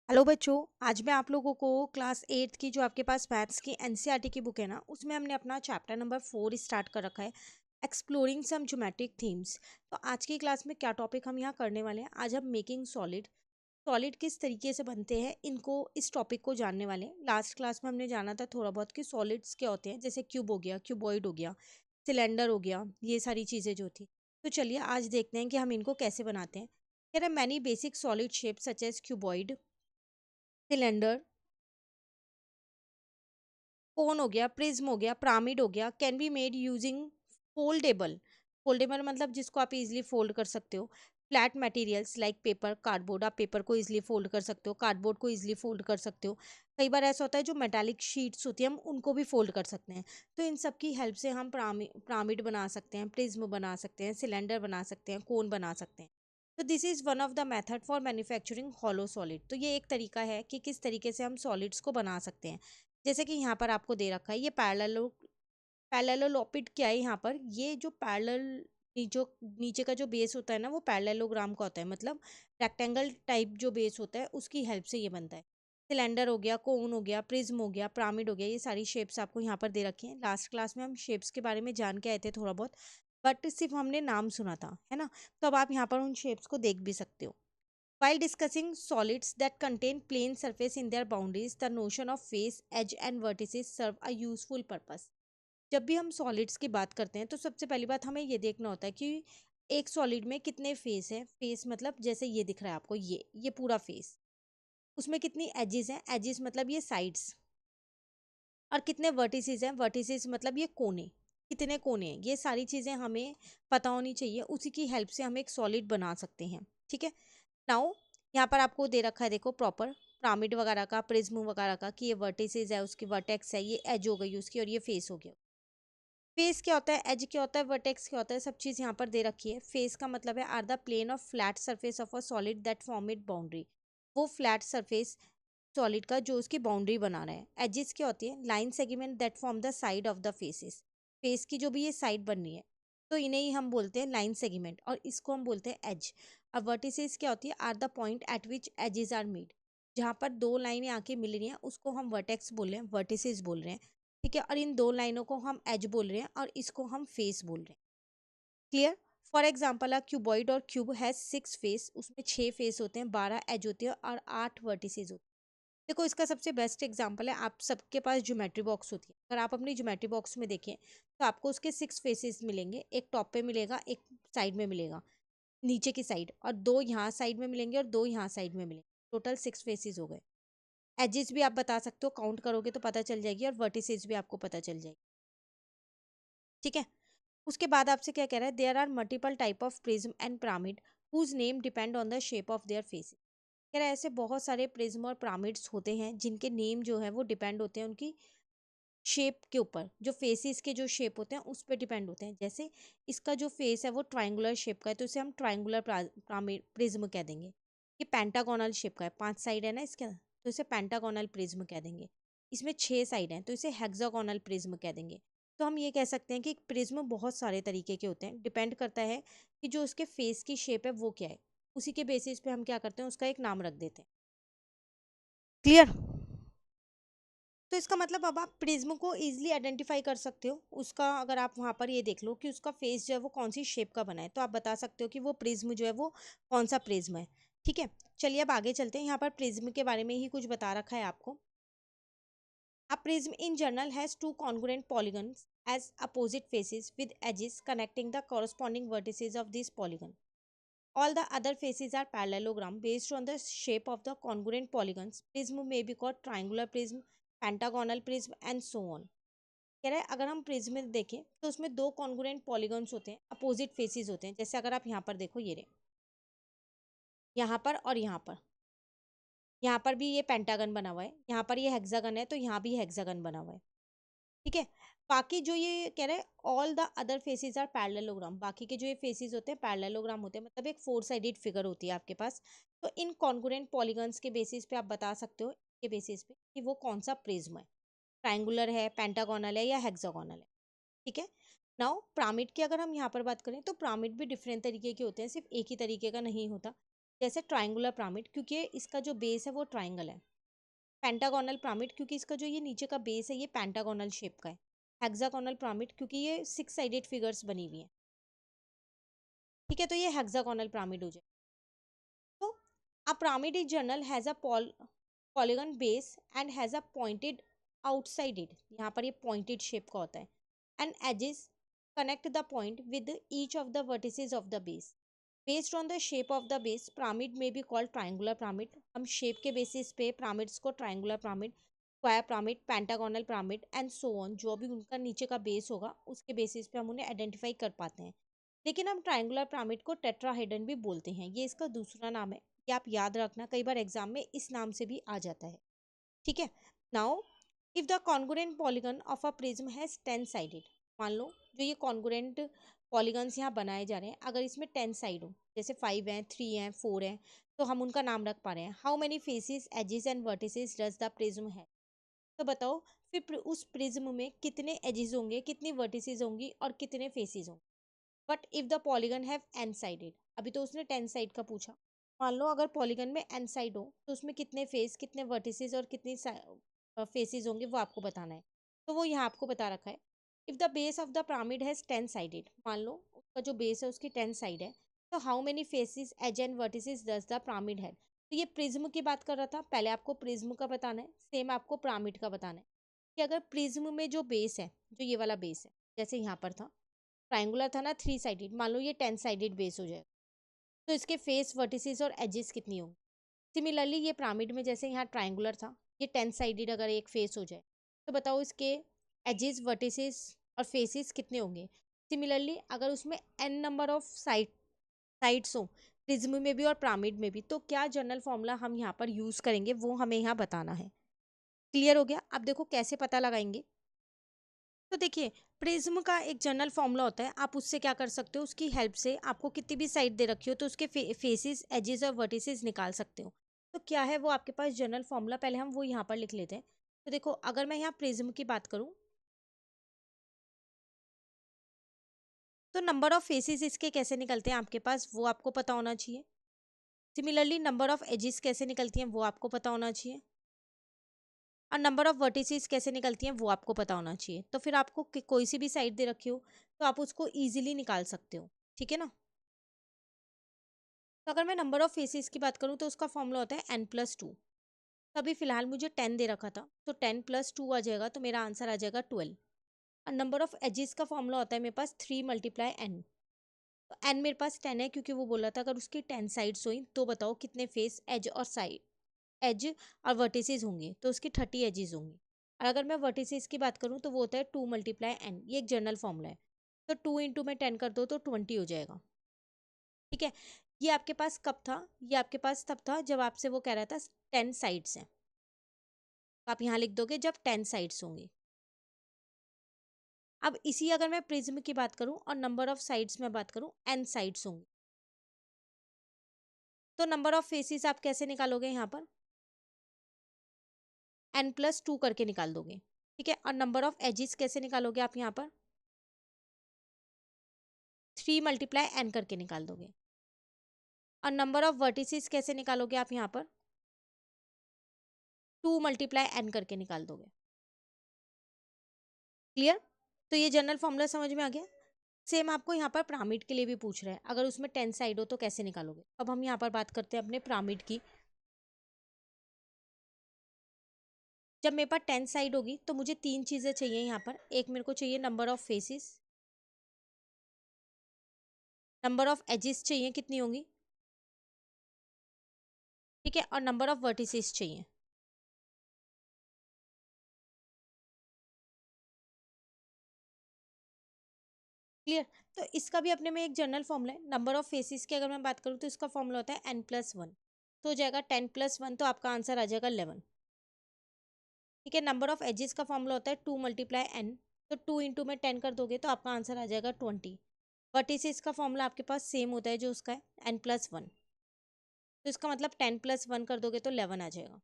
Hello बच्चों। आज मैं आप लोगों को क्लास 8th की जो आपके पास मैथ्स की एनसीईआरटी की बुक है ना, उसमें हमने अपना चैप्टर नंबर 4 स्टार्ट कर रखा है, एक्सप्लोरिंग सम ज्योमेट्रिक थीम्स। तो आज की क्लास में क्या टॉपिक हम यहाँ करने वाले हैं, आज हम मेकिंग सॉलिड सॉलिड किस तरीके से बनते हैं, इनको इस टॉपिक को जानने वाले हैं। लास्ट क्लास में हमने जाना था थोड़ा बहुत कि सॉलिड्स क्या होते हैं, जैसे क्यूब हो गया, क्यूबॉइड हो गया, सिलेंडर हो गया, ये सारी चीज़ें जो थी। तो चलिए आज देखते हैं कि हम इनको कैसे बनाते हैं। There are many basic solid shape such as cuboid, cylinder, cone हो गया, प्रिज्म हो गया, पिरामिड हो गया, can be made using foldable. Foldable मतलब जिसको आप इजीली फोल्ड कर सकते हो। Flat materials like paper, cardboard, आप पेपर को इजीली फोल्ड कर सकते हो, कार्डबोर्ड को इजीली फोल्ड कर सकते हो। कई बार ऐसा होता है जो मेटालिक शीट्स होती है हम उनको भी फोल्ड कर सकते हैं। तो इन सब की हेल्प से हम पिरामिड बना सकते हैं, प्रिज्म बना सकते हैं, सिलेंडर बना सकते हैं, कोन बना सकते हैं। तो this is one of the method for manufacturing hollow solid. तो ये एक तरीका है कि किस तरीके से हम सॉलिड्स को बना सकते हैं। जैसे कि यहाँ पर आपको दे रखा है ये पैरेललोपिड क्या है यहाँ पर, ये जो पैरेलल जो नीचे का जो बेस होता है ना वो पैरेललोग्राम का होता है, मतलब रेक्टेंगल टाइप जो बेस होता है उसकी हेल्प से ये बनता है। सिलेंडर हो गया, कोन हो गया, प्रिज्म हो गया, पिरामिड हो गया, ये सारी शेप्स आपको यहाँ पर दे रखी हैं। लास्ट क्लास में हम शेप्स के बारे में जान के आए थे थोड़ा बहुत, बट सिर्फ हमने नाम सुना था, है ना। तो अब आप यहाँ पर उन शेप्स को देख भी सकते हो। While discussing solids that contain plane surface in their boundaries, the notion of face, edge and vertices serve a useful purpose. जब भी हम सॉलिड्स की बात करते हैं तो सबसे पहली बात हमें ये देखना होता है कि एक सॉलिड में कितने फेस हैं। फेस मतलब जैसे ये दिख रहा है आपको, ये पूरा फेस, उसमें कितनी एजेस हैं, एजेस मतलब ये साइड्स, और कितने वर्टिसेस हैं, वर्टिसेस मतलब ये कोने, कितने कोने हैं, ये सारी चीज़ें हमें पता होनी चाहिए। उसी की हेल्प से हम एक सॉलिड बना सकते हैं, ठीक है। नाउ यहाँ पर आपको दे रखा है, देखो प्रॉपर पिरामिड वगैरह का, प्रिज्म वगैरह का, कि ये वर्टिसेस है, उसकी वर्टेक्स है, ये एज हो गई उसकी, और ये फेस हो गया। फेस क्या होता है, एज क्या होता है, वर्टेक्स क्या होता है, सब चीज़ यहाँ पर दे रखी है। फेस का मतलब है are the plane of flat surface of a solid that form it boundary. वो फ्लैट सरफेस सॉलिड का जो उसकी बाउंड्री बना रहा है। एजेस क्या होती है, line segment that form the side of the faces. Face की जो भी ये साइड बन रही है तो इन्हें ही हम बोलते हैं लाइन सेगमेंट, और इसको हम बोलते हैं एज। और वर्टिसेस क्या होती है, are the point at which edges are meet. जहाँ पर दो लाइनें आके मिल रही हैं उसको हम वर्टेक्स बोल रहे हैं, वर्टिसेस बोल रहे हैं, ठीक है। और इन दो लाइनों को हम एज बोल रहे हैं और इसको हम फेस बोल रहे हैं। Clear. For example a cuboid और क्यूब हैज 6 फेस, उसमें 6 फेस होते हैं, 12 एज होती है और 8 वर्टिसेस होते हैं। देखो इसका सबसे बेस्ट एग्जांपल है, आप सबके पास ज्योमेट्री बॉक्स होती है। अगर आप अपनी ज्योमेट्री बॉक्स में देखें तो आपको उसके 6 फेसेस मिलेंगे, एक टॉप पे मिलेगा, एक साइड में मिलेगा, नीचे की साइड, और दो यहाँ साइड में मिलेंगे और दो यहाँ साइड में मिलेंगे। टोटल 6 फेसेस हो गए। एजेस भी आप बता सकते हो, काउंट करोगे तो पता चल जाएगी, और वर्टिसेस भी आपको पता चल जाएगी, ठीक है। उसके बाद आपसे क्या कह रहा है, there are multiple type of prism and pyramid whose name depend on the shape of their faces. कह रहा है ऐसे बहुत सारे प्रिज्म और पिरामिड्स होते हैं जिनके नेम जो है वो डिपेंड होते हैं उनकी शेप के ऊपर, जो फेसेस के जो शेप होते हैं उस पर डिपेंड होते हैं। जैसे इसका जो फेस है वो ट्राइंगुलर शेप का है तो इसे हम ट्राइंगुलर प्रिज्म कह देंगे। ये पेंटागोनल शेप का है, 5 साइड है ना इसका, तो इसे पेंटागोनल प्रिज्म कह देंगे। इसमें 6 साइड हैं तो इसे हेक्सागोनल प्रिज्म कह देंगे। तो हम ये कह सकते हैं कि प्रिज्म बहुत सारे तरीके के होते हैं, डिपेंड करता है कि जो उसके फेस की शेप है वो क्या है, उसी के बेसिस पे हम क्या करते हैं उसका एक नाम रख देते हैं। क्लियर। तो इसका मतलब अब आप प्रिज्म को इजीली आइडेंटिफाई कर सकते हो उसका, अगर आप वहाँ पर ये देख लो कि उसका फेस जो है वो कौन सी शेप का बना है तो आप बता सकते हो कि वो प्रिज्म जो है वो कौन सा प्रिज्म है, ठीक है। चलिए अब आगे चलते हैं, यहाँ पर प्रिज्म के बारे में ही कुछ बता रखा है आपको। A prism in general has two congruent polygons as opposite faces with edges connecting the corresponding vertices of this polygon. All the other faces are parallelogram based on the shape of the congruent polygons. Prism may be called triangular prism, pentagonal prism and so on. कह रहा है अगर हम prism में देखें तो उसमें दो कॉन्ग्रुएंट पॉलीगॉन्स होते हैं, अपोजिट फेसेस होते हैं। जैसे अगर आप यहाँ पर देखो, ये रहे, यहाँ पर और यहाँ पर भी ये पेंटागन बना हुआ है, यहाँ पर ये हेक्सागन है तो यहाँ भी हेक्सागन बना हुआ है, ठीक है। बाकी जो ये कह रहे हैं all the other faces are parallelogram, बाकी के जो ये फेसेस होते हैं पैरेललोग्राम होते हैं, मतलब एक 4 साइडेड फिगर होती है आपके पास। तो इन कॉन्ग्रुएंट पॉलीगॉन्स के बेसिस पे आप बता सकते हो, के बेसिस पे, कि वो कौन सा प्रिज्म है, ट्राइंगुलर है, पेंटागोनल है या हेक्सागोनल है, ठीक है। नाउ पिरामिड की अगर हम यहाँ पर बात करें तो पिरामिड भी डिफरेंट तरीके के होते हैं, सिर्फ एक ही तरीके का नहीं होता। जैसे ट्राइंगुलर पिरामिड क्योंकि इसका जो बेस है वो ट्राइंगल है। पेंटागोनल पिरामिड क्योंकि इसका जो ये नीचे का बेस है ये पेंटागोनल शेप का है। हेक्सागोनल पिरामिड क्योंकि ये 6 साइडेड फिगर्स बनी हुई है। ठीक है, तो ये हेक्सागोनल पिरामिड हो जाए। तो a pyramid in general has a polygon base and has a pointed outside it, यहाँ पर ये pointed shape का होता है, and edges connect the point with each of the vertices of the base. Based on the shape of the base, pyramid may be called triangular pyramid. हम shape के basis पे pyramids को triangular pyramid, square pyramid, pentagonal pyramid and so on, जो भी उनका नीचे का base होगा उसके basis पे हम उन्हें identify कर पाते हैं। लेकिन हम ट्राइंगुलर पिरामिड को टेट्राहेड्रन भी बोलते हैं, ये इसका दूसरा नाम है। ये आप याद रखना, कई बार एग्जाम में इस नाम से भी आ जाता है। ठीक है। Now if the congruent polygon of a prism has 10 sided, मान लो जो ये कॉन्ग्रुएंट पॉलीगन्स यहाँ बनाए जा रहे हैं, अगर इसमें 10 साइड हो, जैसे 5 हैं, 3 हैं, 4 हैं, तो हम उनका नाम रख पा रहे हैं। How many faces, edges and vertices does the prism have? तो बताओ फिर उस प्रिज्म में कितने एजेस होंगे, कितनी वर्टिसेस होंगी और कितने फेसेस होंगे। But if the polygon have n sided, अभी तो उसने 10 साइड का पूछा। मान लो अगर पॉलीगन में n साइड हो तो उसमें कितने फेस, कितने वर्टिसेस और कितनी फेसेस होंगे वो आपको बताना है। तो वो यहाँ आपको बता रखा है। If the base of the pyramid has 10 sided, मान लो उसका जो बेस है उसकी 10 साइड है, तो how many faces, edge and vertices does the pyramid have? तो ये प्रिज्म की बात कर रहा था, पहले आपको प्रिज्म का बताना है, सेम आपको पिरामिड का बताना है कि अगर प्रिज्म में जो बेस है, जो ये वाला बेस है, जैसे यहाँ पर था ट्राइंगुलर था ना 3 साइडेड, मान लो ये 10 साइडेड बेस हो जाए, तो इसके फेस, वर्टिसेस और एजेस कितनी होंगी? सिमिलरली ये पिरामिड में जैसे यहाँ ट्राइंगुलर था, ये 10 साइडेड अगर एक फेस हो जाए, तो बताओ इसके एजेस, वर्टिसेस और फेसेस कितने होंगे? सिमिलरली अगर उसमें n नंबर ऑफ साइड्स हो, प्रिज्म में भी और पिरामिड में भी, तो क्या जनरल फॉर्मूला हम यहाँ पर यूज करेंगे वो हमें यहाँ बताना है। क्लियर हो गया? अब देखो कैसे पता लगाएंगे। तो देखिए, प्रिज्म का एक जनरल फॉर्मूला होता है, आप उससे क्या कर सकते हो, उसकी हेल्प से आपको कितनी भी साइड दे रखी हो तो उसके फेसेस, एजेस और वर्टिसेस निकाल सकते हो। तो क्या है वो आपके पास जनरल फॉर्मूला, पहले हम वो यहाँ पर लिख लेते हैं। तो देखो अगर मैं यहाँ प्रिज्म की बात करूँ तो नंबर ऑफ फेसेस इसके कैसे निकलते हैं आपके पास वो आपको पता होना चाहिए। सिमिलरली नंबर ऑफ एजेस कैसे निकलती हैं वो आपको पता होना चाहिए, और नंबर ऑफ वर्टिसेस कैसे निकलती हैं वो आपको पता होना चाहिए। तो फिर आपको कोई सी भी साइड दे रखी हो तो आप उसको ईजिली निकाल सकते हो। ठीक है ना। तो अगर मैं नंबर ऑफ फेसेस की बात करूँ तो उसका फॉर्मूला होता है n+2। तो अभी फिलहाल मुझे 10 दे रखा था, तो 10+2 आ जाएगा, तो मेरा आंसर आ जाएगा 12। और नंबर ऑफ एजेस का फॉर्मूला होता है मेरे पास 3 × n। तो n मेरे पास 10 है क्योंकि वो बोला था अगर उसकी 10 साइड्स हुई तो बताओ कितने फेस, एज और साइड, एज और वर्टिसेस होंगे, तो उसकी 30 एजेस होंगी। और अगर मैं वर्टिसेस की बात करूँ तो वो होता है 2 × n, ये एक जनरल फॉर्मूला है। तो 2 × में 10 कर दो तो 20 हो जाएगा। ठीक है। ये आपके पास कब था? ये आपके पास तब था जब आपसे वो कह रहा था 10 साइड्स हैं, तो आप यहाँ लिख दोगे जब 10 साइड्स होंगी। अब इसी अगर मैं प्रिज्म की बात करूं और नंबर ऑफ साइड्स में बात करूं, n साइड्स होंगी, तो नंबर ऑफ फेसेस आप कैसे निकालोगे? यहाँ पर n+2 करके निकाल दोगे। ठीक है। और नंबर ऑफ एजेस कैसे निकालोगे आप? यहाँ पर 3 × n करके निकाल दोगे। और नंबर ऑफ वर्टिसेस कैसे निकालोगे आप? यहाँ पर 2 × n करके निकाल दोगे। क्लियर? तो ये जनरल फॉर्मूला समझ में आ गया। सेम आपको यहाँ पर पिरामिड के लिए भी पूछ रहा है, अगर उसमें 10 साइड हो तो कैसे निकालोगे। अब हम यहाँ पर बात करते हैं अपने पिरामिड की। जब मेरे पास 10 साइड होगी तो मुझे 3 चीज़ें चाहिए यहाँ पर। एक मेरे को चाहिए number of faces, number of edges चाहिए कितनी होंगी, ठीक है, और नंबर ऑफ वर्टिसेस चाहिए। क्लियर? तो इसका भी अपने में एक जनरल फॉर्मूला है। नंबर ऑफ फेसेस की अगर मैं बात करूँ तो इसका फॉर्मूला होता है n+1, तो हो जाएगा 10+1, तो आपका आंसर आ जाएगा 11। ठीक है। नंबर ऑफ एजेस का फॉर्मूला होता है 2 × n, तो 2 × में 10 कर दोगे तो आपका आंसर आ जाएगा 20। वर्टिसेस का फॉर्मूला आपके पास सेम होता है जो उसका है n+1, तो इसका मतलब 10+1 कर दोगे तो 11 आ जाएगा।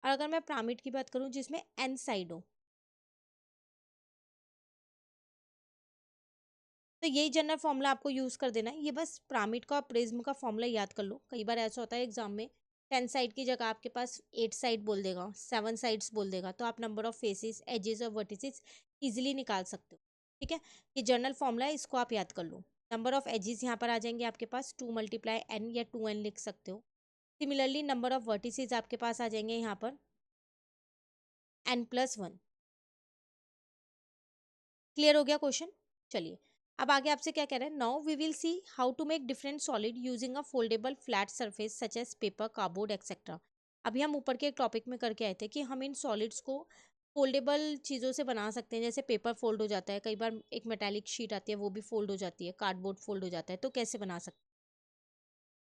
और अगर मैं पिरामिड की बात करूँ जिसमें n साइड हो, तो यही जनरल फॉर्मूला आपको यूज़ कर देना है। ये बस पिरामिड का और प्रिज्म का फॉर्मूला याद कर लो। कई बार ऐसा होता है एग्जाम में 10 साइड की जगह आपके पास 8 साइड बोल देगा, 7 साइड्स बोल देगा, तो आप नंबर ऑफ फेसेस, एजेस और वर्टिसेस इजीली निकाल सकते हो। ठीक है, ये जनरल फॉर्मूला है, इसको आप याद कर लो। नंबर ऑफ एजेस यहाँ पर आ जाएंगे आपके पास 2 × n या 2n लिख सकते हो। सिमिलरली नंबर ऑफ वर्टिसेस आपके पास आ जाएंगे यहाँ पर n+1। क्लियर हो गया क्वेश्चन? चलिए अब आगे आपसे क्या कह रहा है। Now we will see how to make different solid using a foldable flat surface such as paper, cardboard etcetera. अभी हम ऊपर के एक टॉपिक में करके आए थे कि हम इन सॉलिड्स को फोल्डेबल चीज़ों से बना सकते हैं। जैसे पेपर फोल्ड हो जाता है, कई बार एक मेटालिक शीट आती है वो भी फोल्ड हो जाती है, कार्डबोर्ड फोल्ड हो जाता है, तो कैसे बना सकते हैं।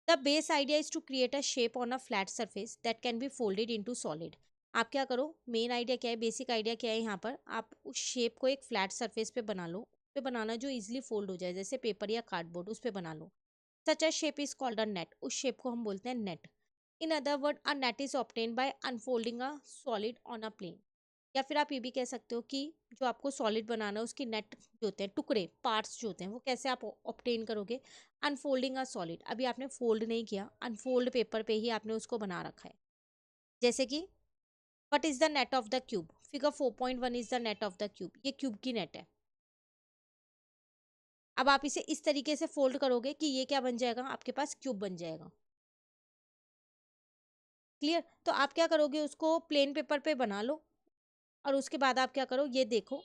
The base idea is to create a shape on a flat surface that can be folded into solid. आप क्या करो, मेन आइडिया क्या है, बेसिक आइडिया क्या है, यहाँ पर आप उस शेप को एक फ्लैट सरफेस पे बना लो। उस पे बनाना जो इजीली फोल्ड हो जाए, जैसे पेपर या कार्डबोर्ड, उस पे बना लो। Such a shape is called a net, उस शेप को हम बोलते हैं net. In other word a net is obtain by unfolding a solid on a plane. या फिर आप ये भी कह सकते हो कि जो आपको सॉलिड बनाना है उसकी नेट जो होते हैं, टुकड़े, पार्ट्स जो होते हैं, वो कैसे आप ऑब्टेन करोगे, अनफोल्डिंग अ सॉलिड। अभी आपने फोल्ड नहीं किया, अनफोल्ड पेपर पे ही आपने उसको बना रखा है। जैसे कि what is the net of the cube, figure 4.1 is the net of the cube, ये क्यूब की नेट है। अब आप इसे इस तरीके से फोल्ड करोगे कि ये क्या बन जाएगा, आपके पास क्यूब बन जाएगा। क्लियर? तो आप क्या करोगे, उसको प्लेन पेपर पे बना लो और उसके बाद आप क्या करो, ये देखो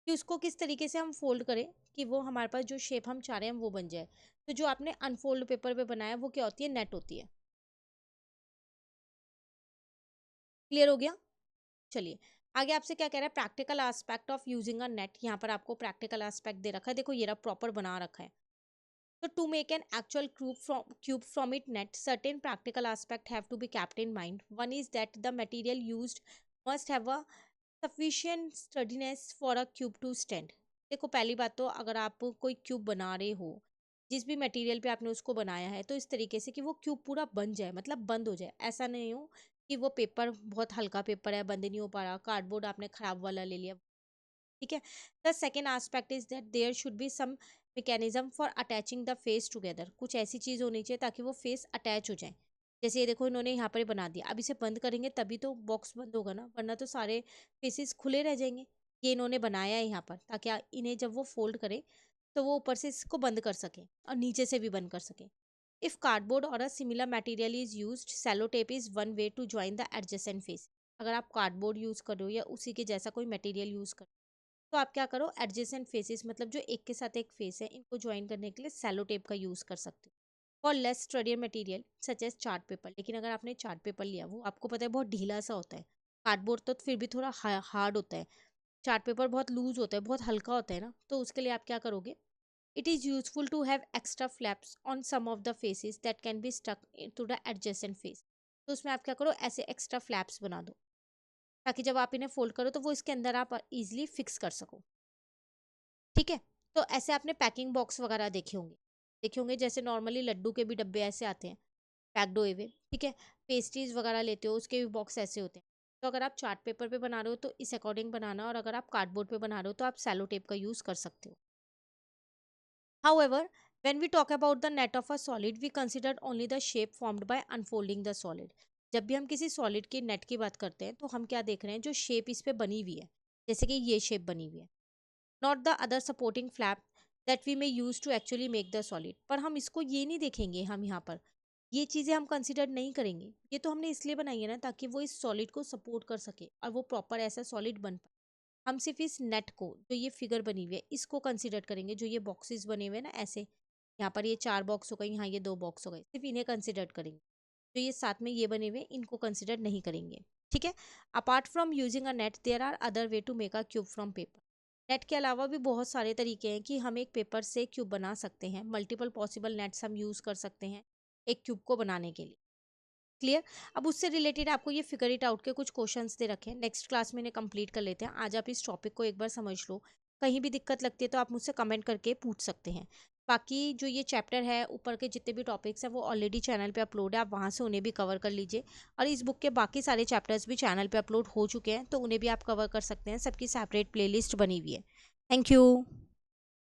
कि उसको किस तरीके से हम फोल्ड करें कि वो हमारे पास जो शेप हम चाह रहे हैं वो बन जाए। तो जो आपने अनफोल्ड पेपर पे बनाया वो क्या होती है, नेट होती है। क्लियर हो गया? चलिए आगे आपसे क्या कह रहा है, practical aspect of using a net. यहाँ पर आपको प्रैक्टिकल एस्पेक्ट दे रखा है, देखो ये रहा, प्रॉपर बना रखा है। So to make an actual cube from it net, certain practical aspect have to be kept in mind. One is that the material used must have a sufficient sturdiness for a cube to stand. देखो पहली बात तो अगर आप कोई cube बना रहे हो, जिस भी मटेरियल पे आपने उसको बनाया है, तो इस तरीके से कि वो क्यूब पूरा बन जाए, मतलब बंद हो जाए। ऐसा नहीं हो कि वो पेपर बहुत हल्का पेपर है, बंद नहीं हो पा रहा, कार्डबोर्ड आपने खराब वाला ले लिया। ठीक है। The second aspect is that there should be some mechanism for attaching the face together. कुछ ऐसी चीज़ होनी चाहिए ताकि वो फेस अटैच हो जाए। जैसे ये देखो इन्होंने यहाँ पर बना दिया, अब इसे बंद करेंगे तभी तो बॉक्स बंद होगा ना, वरना तो सारे फेसेस खुले रह जाएंगे। ये इन्होंने बनाया है यहाँ पर ताकि इन्हें जब वो फोल्ड करे तो वो ऊपर से इसको बंद कर सके और नीचे से भी बंद कर सके। If cardboard or a similar material is used, cello tape is one way to join the adjacent face. अगर आप कार्डबोर्ड यूज़ कर रहे हो या उसी के जैसा कोई मटेरियल यूज़ कर, तो आप क्या करो, एडजेसेंट फेसेस मतलब जो एक के साथ एक फेस है, इनको ज्वाइन करने के लिए सेलो टेप का यूज़ कर सकते हो। For less sturdier material such as chart paper, लेकिन अगर आपने चार्ट पेपर लिया, वो आपको पता है बहुत ढीला सा होता है। कार्डबोर्ड तो फिर भी थोड़ा हार्ड होता है, चार्ट पेपर बहुत लूज होता है, बहुत हल्का होता है ना, तो उसके लिए आप क्या करोगे, it is useful to have extra flaps on some of the faces that can be stuck to the adjacent face. तो उसमें आप क्या करो, ऐसे एक्स्ट्रा फ्लैप्स बना दो ताकि जब आप इन्हें फोल्ड करो तो वो इसके अंदर आप इजिली फिक्स कर सको। ठीक है। तो ऐसे आपने पैकिंग बॉक्स वगैरह देखे होंगे जैसे नॉर्मली लड्डू के भी डब्बे ऐसे आते हैं पैक्ड हुए हुए। ठीक है। पेस्ट्रीज वगैरह लेते हो उसके भी बॉक्स ऐसे होते हैं। तो अगर आप चार्ट पेपर पे बना रहे हो तो इस अकॉर्डिंग बनाना, और अगर आप कार्डबोर्ड पे बना रहे हो तो आप सेलो टेप का यूज़ कर सकते हो। However, when we talk about the net of a solid, we consider only the shape formed by unfolding the solid. जब भी हम किसी सॉलिड के नेट की बात करते हैं तो हम क्या देख रहे हैं, जो शेप इस पे बनी हुई है, जैसे कि ये शेप बनी हुई है, not the other supporting flap that we may use to actually make the solid. पर हम इसको ये नहीं देखेंगे, हम यहाँ पर ये चीज़ें हम कंसिडर नहीं करेंगे। ये तो हमने इसलिए बनाई है ना ताकि वो इस सॉलिड को सपोर्ट कर सके और वो प्रॉपर ऐसा सॉलिड बन पाए। हम सिर्फ इस नेट को, जो ये फिगर बनी हुई है, इसको कंसिडर करेंगे। जो ये बॉक्सेस बने हुए हैं ना ऐसे, यहाँ पर ये 4 बॉक्स हो गए, यहाँ ये 2 बॉक्स हो गए, सिर्फ इन्हें कंसिडर करेंगे। जो ये साथ में ये बने हुए हैं, इनको कंसिडर नहीं करेंगे। ठीक है। Apart from using a net, there are other way to make a cube from paper. Net के अलावा भी बहुत सारे तरीके हैं कि हम एक पेपर से क्यूब बना सकते हैं। मल्टीपल पॉसिबल नेट्स हम यूज़ कर सकते हैं एक क्यूब को बनाने के लिए। क्लियर? अब उससे रिलेटेड आपको ये फिगर इट आउट के कुछ क्वेश्चंस दे रखे हैं, नेक्स्ट क्लास में इन्हें कंप्लीट कर लेते हैं। आज आप इस टॉपिक को एक बार समझ लो, कहीं भी दिक्कत लगती है तो आप मुझसे कमेंट करके पूछ सकते हैं। बाकी जो ये चैप्टर है, ऊपर के जितने भी टॉपिक्स हैं वो ऑलरेडी चैनल पे अपलोड है, आप वहाँ से उन्हें भी कवर कर लीजिए। और इस बुक के बाकी सारे चैप्टर्स भी चैनल पे अपलोड हो चुके हैं, तो उन्हें भी आप कवर कर सकते हैं। सबकी सेपरेट प्लेलिस्ट बनी हुई है। Thank you.